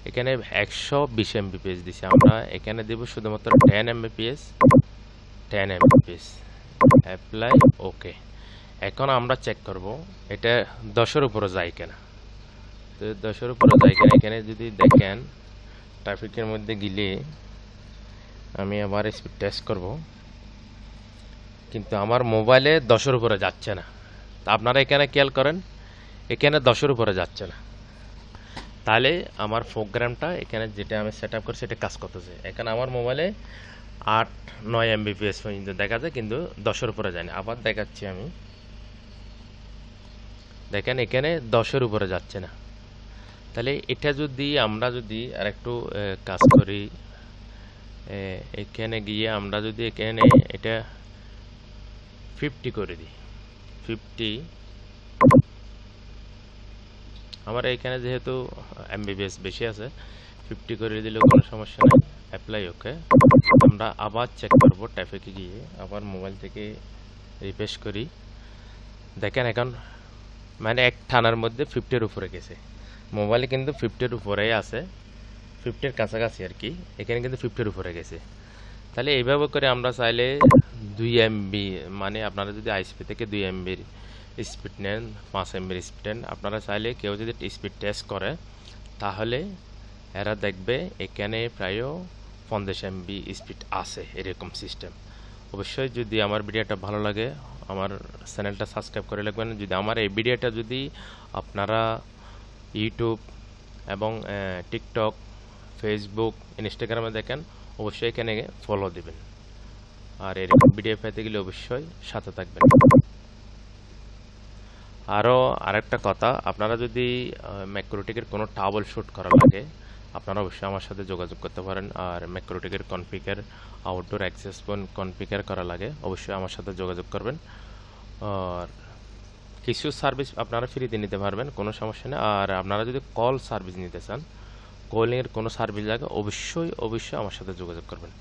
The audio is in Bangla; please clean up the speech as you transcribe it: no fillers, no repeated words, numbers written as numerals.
এখানে 120 Mbps দিছি, আমরা এখানে দেব শুধুমাত্র 10 Mbps। 10 Mbps অ্যাপ্লাই, ওকে। এখন আমরা চেক করব এটা 10 এর উপরে যায় কিনা। তো 10 এর উপরে যায় কিনা, এখানে যদি দেখেন ট্রাফিকের মধ্যে গেলে আমি আবার স্পিড টেস্ট করব, কিন্তু আমার মোবাইলে 10 এর উপরে যাচ্ছে না। তা আপনারা এখানে খেয়াল করেন, এখানে 10 এর উপরে যাচ্ছে না। তাহলে আমার প্রোগ্রামটা এখানে যেটা আমি সেট আপ করছি এটা কাজ করতেছে। এখানে আমার মোবাইলে 8-9 Mbps পর্যন্ত দেখা যায়, কিন্তু 10 এর উপরে যায় না। আবার দেখাচ্ছি আমি, দেখেন এখানে 10 এর উপরে যাচ্ছে না। তাহলে এটা যদি আমরা যদি আরেকটু কাজ করি, এখানে গিয়ে আমরা যদি এখানে এটা 50 করে দিই, 50, আমার এখানে যেহেতু এমবিবিএস বেশি আছে, 50 করে দিলেও কোনো সমস্যা নেই। অ্যাপ্লাই, ওকে। আমরা আবার চেক করব ট্রাফিকে গিয়ে, আবার মোবাইল থেকে রিফ্রেশ করি। দেখেন এখন মানে এক টানার মধ্যে 50 এর উপরে গেছে। মোবাইলে কিন্তু 50 এর উপরেই আছে, 50 এর কাছাকাছি আর কি। এখানে কিন্তু 50 এর উপরে গেছে। তাহলে এইভাবে করে আমরা চাইলে 2 এমবি, মানে আপনারা যদি আইএসপি থেকে 2 এমবির স্পিড নেন, 5 এমবির স্পিড নেন, আপনারা চাইলে কেউ যদি স্পিড টেস্ট করে তাহলে এরা দেখবে এখানে প্রায় 50 এমবি স্পিড আছে, এরকম সিস্টেম। অবশ্যই যদি আমার ভিডিওটা ভালো লাগে আমার চ্যানেলটা সাবস্ক্রাইব করে রাখবেন। যদি আমার এই ভিডিওটা যদি আপনারা ইউটিউব এবং টিকটক, ফেসবুক, ইনস্টাগ্রামে দেখেন, অবশ্যই এখানে ফলো দিবেন। আর এরকম ভিডিও পেতে গেলে অবশ্যই সাথে থাকবেন। আরও আরেকটা কথা, আপনারা যদি ম্যাক্রোটিকের কোনো টাবল শ্যুট করা লাগে, আপনারা অবশ্যই আমার সাথে যোগাযোগ করতে পারেন। আর ম্যাক্রোটিকের configure, outdoor access point configure করা লাগে, অবশ্যই আমার সাথে যোগাযোগ করবেন। আর কিছু সার্ভিস আপনারা ফ্রিতে নিতে পারবেন, কোনো সমস্যা নেই। আর আপনারা যদি কল সার্ভিস নিতে চান, কলিংয়ের কোনো সার্ভিস লাগে, অবশ্যই অবশ্যই আমার সাথে যোগাযোগ করবেন।